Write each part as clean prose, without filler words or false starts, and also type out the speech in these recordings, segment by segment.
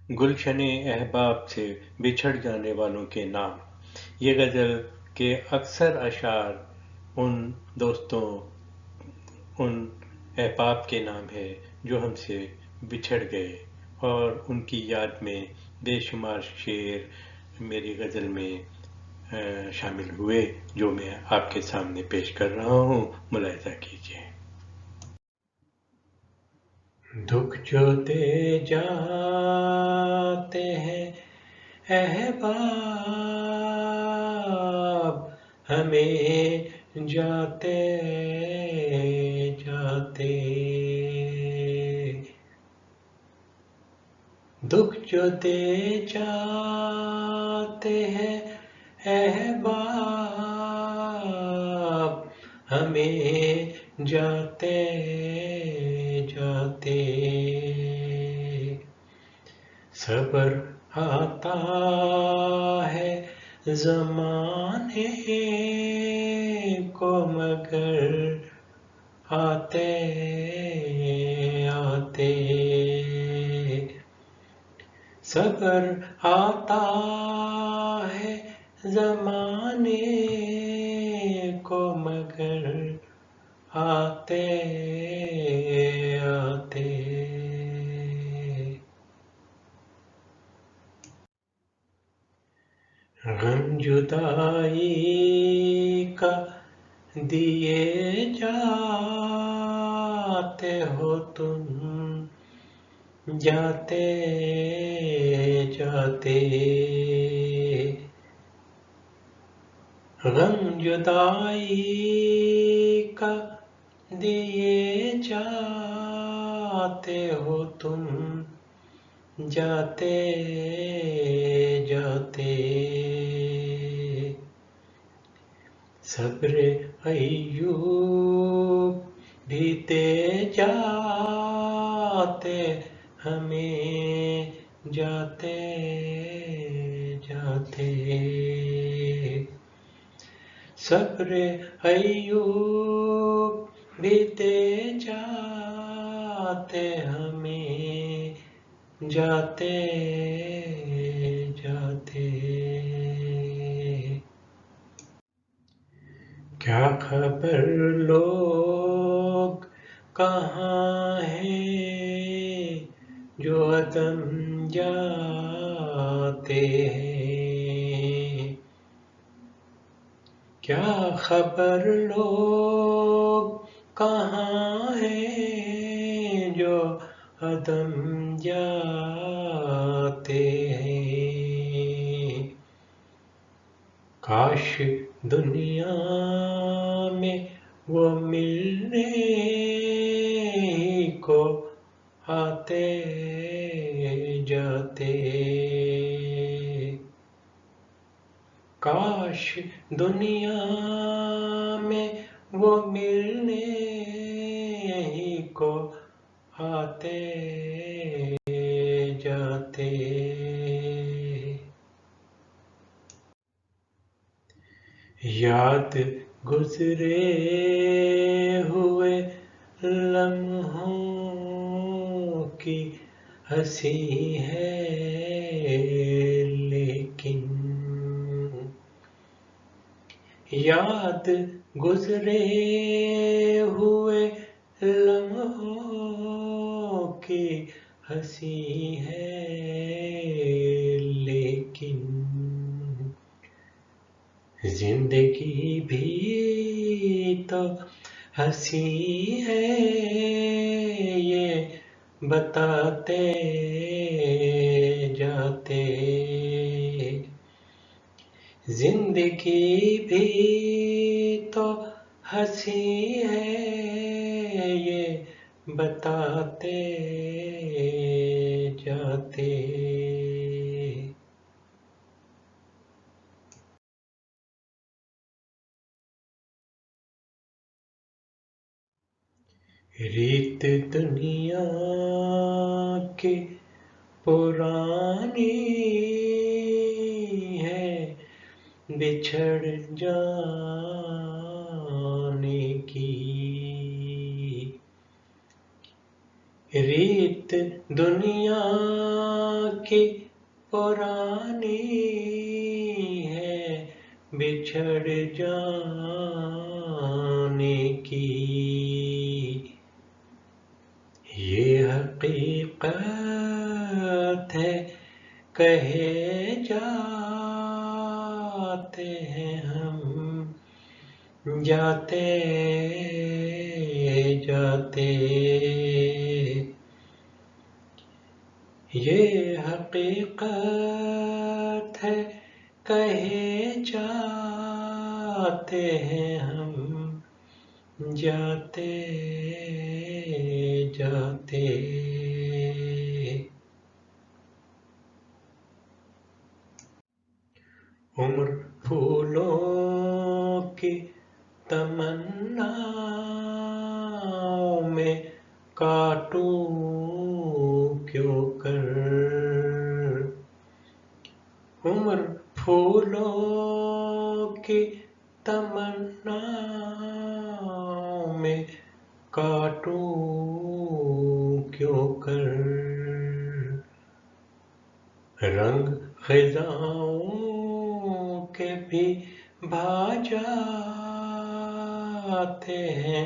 गुलशन अहबाब से बिछड़ जाने वालों के नाम। ये गज़ल के अक्सर अशार उन दोस्तों, उन अहबाब के नाम है जो हमसे बिछड़ गए, और उनकी याद में बेशुमार शेर मेरी गज़ल में शामिल हुए, जो मैं आपके सामने पेश कर रहा हूँ। मुलाहिज़ा कीजिए। दुख जो दे जाते हैं अहबाब हमें जाते जाते, दुख जो दे जाते हैं अहबाब हमें जाते जाते, सब्र आता है ज़माने को मगर आते आते, सब्र आता है ज़माने को मगर आते आते, गम जुदाई का दिए जाते हो तुम जाते जाते, गम जुदाई का दिए जाते हो तुम जाते जाते, सब्र अय्यूब भी दे जाते हमें जाते जाते, सब्र अय्यूब भी दे जाते हमें जाते जाते, क्या खबर लोग कहाँ हैं जो अदम जाते हैं, क्या खबर लोग कहाँ हैं जो अदम जाते हैं, काश दुनिया में वो मिलने को आते जाते, काश दुनिया में वो मिलने को आते जाते, याद गुजरे हुए लम्हों की हंसी है लेकिन, याद गुजरे हुए लम्हों की हंसी है लेकिन, जिंदगी भी तो हंसी है ये बताते जाते, जिंदगी भी तो हंसी है ये बताते जाते, रीत दुनिया की पुरानी है बिछड़ जाने की, ریت دنیا کی پرانی ہے بچھڑ جانے کی، یہ حقیقت ہے کہے جاتے ہیں ہم جاتے جاتے، یہ حقیقت ہے کہے جاتے ہیں ہم جاتے جاتے۔ عمر پھولوں کی تمناؤں میں کاٹوں کیوں کر، عمر پھولوں کی تمناؤں میں کاٹوں کیوں کر، رنگ خزاؤں کے بھی بھا جاتے ہیں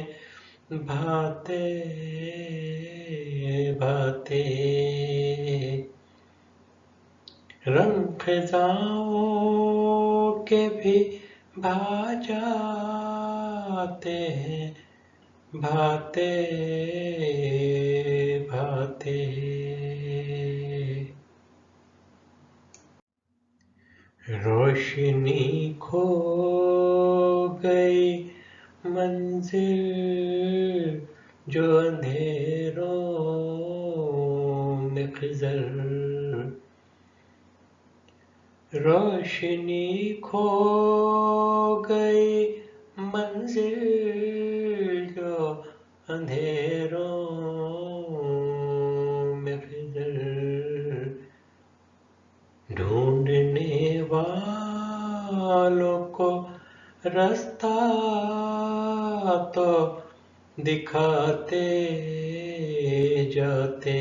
بھاتے بھاتے، رنگ خزاؤں کے بھی بھا جاتے ہیں بھاتے بھاتے، روشنی کھو گئی منزل جو اندھیروں میں خضر، روشنی کھو گئی منزل جو اندھیروں میں خضر، ڈھونڈنے والوں کو رستہ تو دکھاتے جاتے،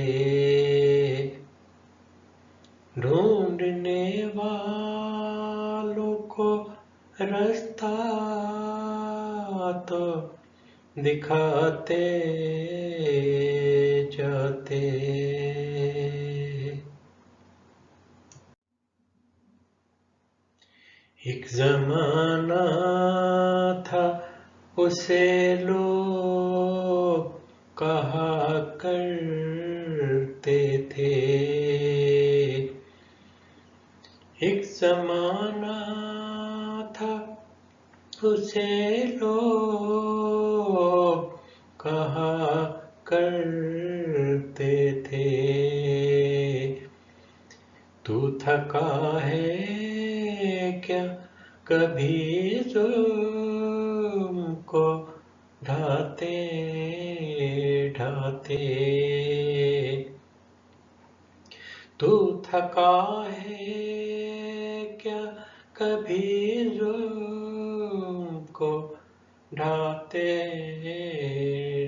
ڈھونڈنے والوں کو رستہ تو دکھاتے جاتے، ایک زمانہ تھا اسے لوگ کہا کرتے تھے، ایک زمانہ تھا اسے لوگ کہا کرتے تھے، تو تھکا ہے کیا کبھی ظلم کو ڈھاتے ڈھاتے، تو تھکا ہے کیا کبھی ظلم کو ڈھاتے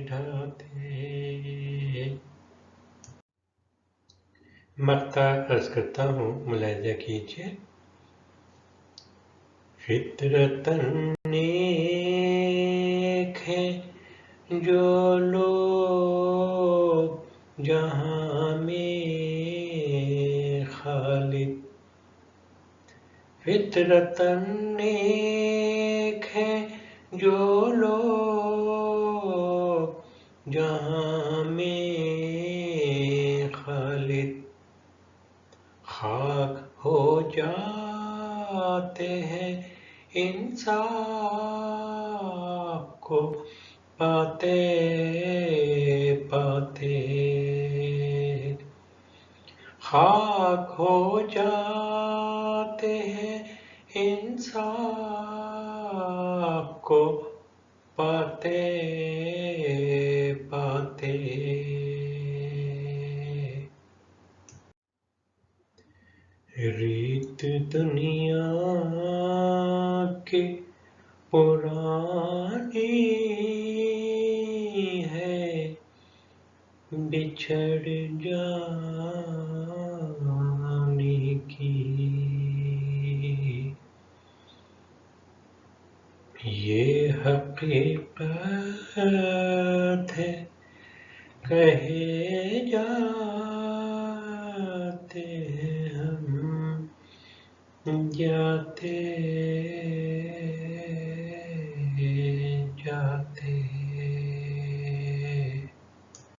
ڈھاتے۔ مقطع عرض کرتا ہوں، ملاحظہ کیجیے۔ فطرتاً نیک ہیں جو لوگ جہاں میں خالد، فطرتاً نیک ہیں جو لوگ جہاں میں خالد، خاک ہو جاتے ہیں انصاف کو پاتے پاتے، خاک ہو جاتے ہیں انصاف کو پاتے پاتے، ریت دنیا کی پرانی ہے بچھڑ بچھڑ جانے کی یہ حقیقت ہے، کہے جاتے ہیں ہم، جاتے